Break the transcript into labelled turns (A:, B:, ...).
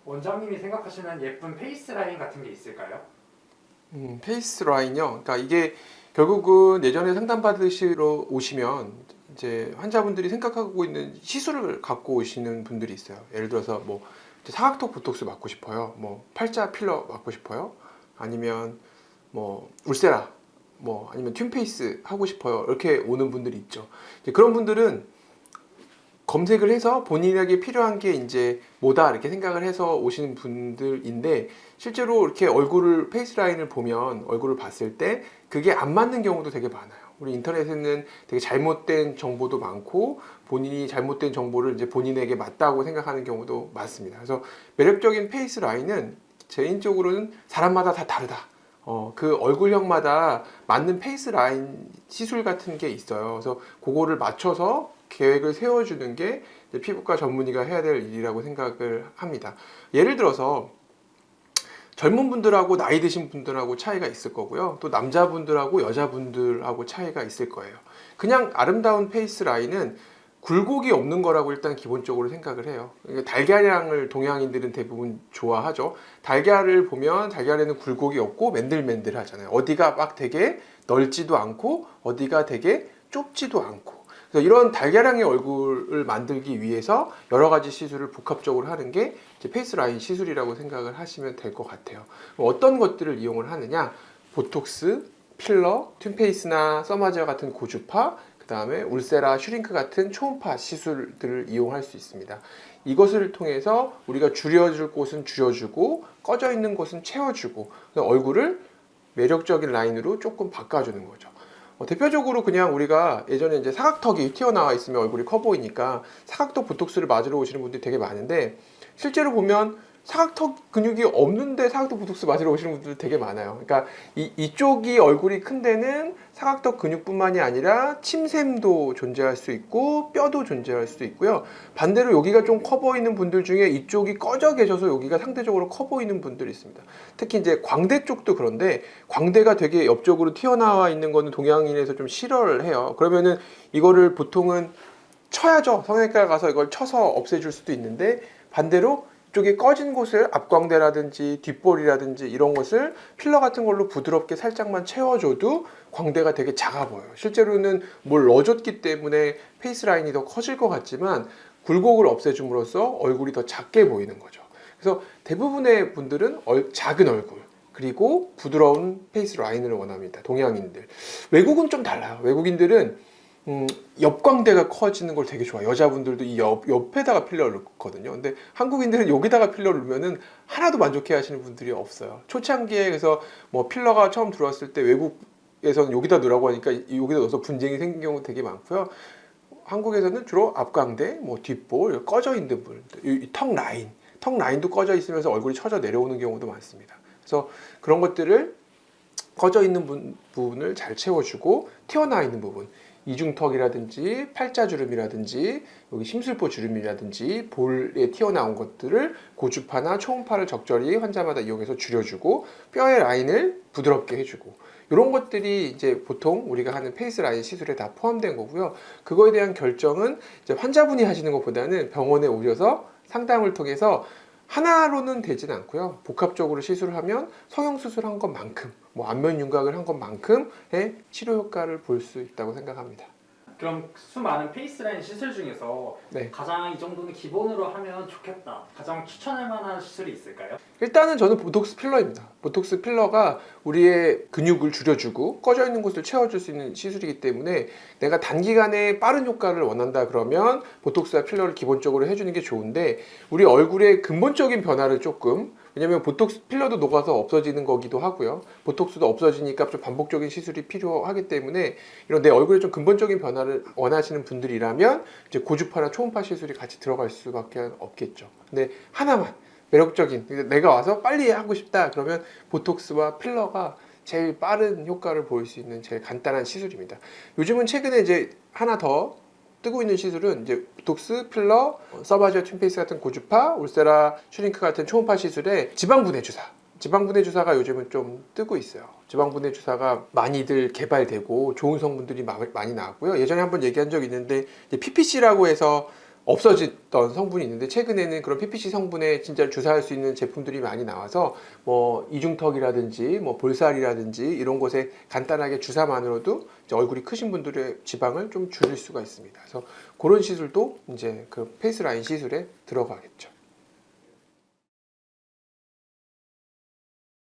A: 원장님이 생각하시는 예쁜 페이스 라인 같은 게 있을까요?
B: 페이스 라인요. 그러니까 이게 결국은 예전에 상담 받으시러 오시면 이제 환자분들이 생각하고 있는 시술을 갖고 오시는 분들이 있어요. 예를 들어서 뭐 이제 사각턱 보톡스 맞고 싶어요. 뭐 팔자 필러 맞고 싶어요. 아니면 뭐 울세라, 뭐 아니면 튠페이스 하고 싶어요. 이렇게 오는 분들이 있죠. 이제 그런 분들은 검색을 해서 본인에게 필요한 게 이제 뭐다 이렇게 생각을 해서 오시는 분들인데, 실제로 이렇게 얼굴을 페이스 라인을 보면 얼굴을 봤을 때 그게 안 맞는 경우도 되게 많아요. 우리 인터넷에는 되게 잘못된 정보도 많고 본인이 잘못된 정보를 이제 본인에게 맞다고 생각하는 경우도 많습니다. 그래서 매력적인 페이스 라인은 개인적으로는 사람마다 다 다르다. 그 얼굴형마다 맞는 페이스 라인 시술 같은 게 있어요. 그래서 그거를 맞춰서 계획을 세워주는 게 피부과 전문의가 해야 될 일이라고 생각을 합니다. 예를 들어서 젊은 분들하고 나이 드신 분들하고 차이가 있을 거고요. 또 남자분들하고 여자분들하고 차이가 있을 거예요. 그냥 아름다운 페이스 라인은 굴곡이 없는 거라고 일단 기본적으로 생각을 해요. 그러니까 달걀향을 동양인들은 대부분 좋아하죠. 달걀을 보면 달걀에는 굴곡이 없고 맨들맨들하잖아요. 어디가 막 되게 넓지도 않고 어디가 되게 좁지도 않고. 그래서 이런 달걀향의 얼굴을 만들기 위해서 여러 가지 시술을 복합적으로 하는 게 이제 페이스 라인 시술이라고 생각을 하시면 될 것 같아요. 어떤 것들을 이용을 하느냐? 보톡스, 필러, 튠페이스나 써마지아 같은 고주파, 그 다음에 울세라, 슈링크 같은 초음파 시술들을 이용할 수 있습니다. 이것을 통해서 우리가 줄여줄 곳은 줄여주고 꺼져 있는 곳은 채워주고 얼굴을 매력적인 라인으로 조금 바꿔주는 거죠. 대표적으로 그냥 우리가 예전에 이제 사각턱이 튀어나와 있으면 얼굴이 커 보이니까 사각턱 보톡스를 맞으러 오시는 분들이 되게 많은데, 실제로 보면 사각턱 근육이 없는데 사각턱 보톡스 맞으러 오시는 분들 되게 많아요. 그러니까 이쪽이 얼굴이 큰 데는 사각턱 근육뿐만이 아니라 침샘도 존재할 수 있고 뼈도 존재할 수 있고요. 반대로 여기가 좀 커 보이는 분들 중에 이쪽이 꺼져 계셔서 여기가 상대적으로 커 보이는 분들이 있습니다. 특히 이제 광대 쪽도 그런데, 광대가 되게 옆쪽으로 튀어나와 있는 거는 동양인에서 좀 싫어를 해요. 그러면은 이거를 보통은 쳐야죠. 성형외과 가서 이걸 쳐서 없애줄 수도 있는데, 반대로 이쪽에 꺼진 곳을 앞광대라든지 뒷볼이라든지 이런 것을 필러 같은 걸로 부드럽게 살짝만 채워줘도 광대가 되게 작아 보여요. 실제로는 뭘 넣어줬기 때문에 페이스 라인이 더 커질 것 같지만 굴곡을 없애줌으로써 얼굴이 더 작게 보이는 거죠. 그래서 대부분의 분들은 작은 얼굴 그리고 부드러운 페이스 라인을 원합니다. 동양인들. 외국은 좀 달라요. 외국인들은 옆광대가 커지는 걸 되게 좋아해요. 여자분들도 이 옆에다가 필러를 넣거든요. 근데 한국인들은 여기다가 필러를 넣으면은 하나도 만족해 하시는 분들이 없어요. 초창기에 그래서 뭐 필러가 처음 들어왔을 때 외국에서는 여기다 넣으라고 하니까 여기다 넣어서 분쟁이 생긴 경우 되게 많고요. 한국에서는 주로 앞광대, 뭐 뒷볼, 꺼져 있는 분들, 턱 라인도 꺼져 있으면서 얼굴이 처져 내려오는 경우도 많습니다. 그래서 그런 것들을 꺼져 있는 부분을 잘 채워주고 튀어나와 있는 부분, 이중턱이라든지 팔자주름이라든지 여기 심술보 주름이라든지 볼에 튀어나온 것들을 고주파나 초음파를 적절히 환자마다 이용해서 줄여주고 뼈의 라인을 부드럽게 해주고, 이런 것들이 이제 보통 우리가 하는 페이스 라인 시술에 다 포함된 거고요. 그거에 대한 결정은 이제 환자분이 하시는 것보다는 병원에 오셔서 상담을 통해서 하나로는 되진 않고요. 복합적으로 시술을 하면 성형수술한 것만큼, 뭐 안면 윤곽을 한 것만큼의 치료 효과를 볼 수 있다고 생각합니다.
A: 그럼 수많은 페이스 라인 시술 중에서
B: 네.
A: 가장 이 정도는 기본으로 하면 좋겠다, 가장 추천할 만한 시술이 있을까요?
B: 일단은 저는 보톡스 필러입니다. 보톡스 필러가 우리의 근육을 줄여주고 꺼져 있는 곳을 채워줄 수 있는 시술이기 때문에 내가 단기간에 빠른 효과를 원한다 그러면 보톡스와 필러를 기본적으로 해주는 게 좋은데, 우리 얼굴의 근본적인 변화를 조금, 왜냐면 보톡스 필러도 녹아서 없어지는 거기도 하고요. 보톡스도 없어지니까 좀 반복적인 시술이 필요하기 때문에 이런 내 얼굴에 좀 근본적인 변화를 원하시는 분들이라면 이제 고주파나 초음파 시술이 같이 들어갈 수밖에 없겠죠. 근데 하나만 매력적인, 내가 와서 빨리 하고 싶다 그러면 보톡스와 필러가 제일 빠른 효과를 보일 수 있는 제일 간단한 시술입니다. 요즘은 최근에 이제 하나 더 뜨고 있는 시술은 이제 보톡스, 필러, 서바지아 튠페이스 같은 고주파, 울세라, 슈링크 같은 초음파 시술에 지방분해 주사. 지방분해 주사가 요즘은 좀 뜨고 있어요. 지방분해 주사가 많이들 개발되고 좋은 성분들이 많이 나왔고요. 예전에 한번 얘기한 적 있는데 PPC라고 해서 없어졌던 성분이 있는데 최근에는 그런 PPC 성분에 진짜 주사할 수 있는 제품들이 많이 나와서 뭐 이중턱이라든지 뭐 볼살이라든지 이런 곳에 간단하게 주사만으로도 이제 얼굴이 크신 분들의 지방을 좀 줄일 수가 있습니다. 그래서 그런 시술도 이제 그 페이스 라인 시술에 들어가겠죠.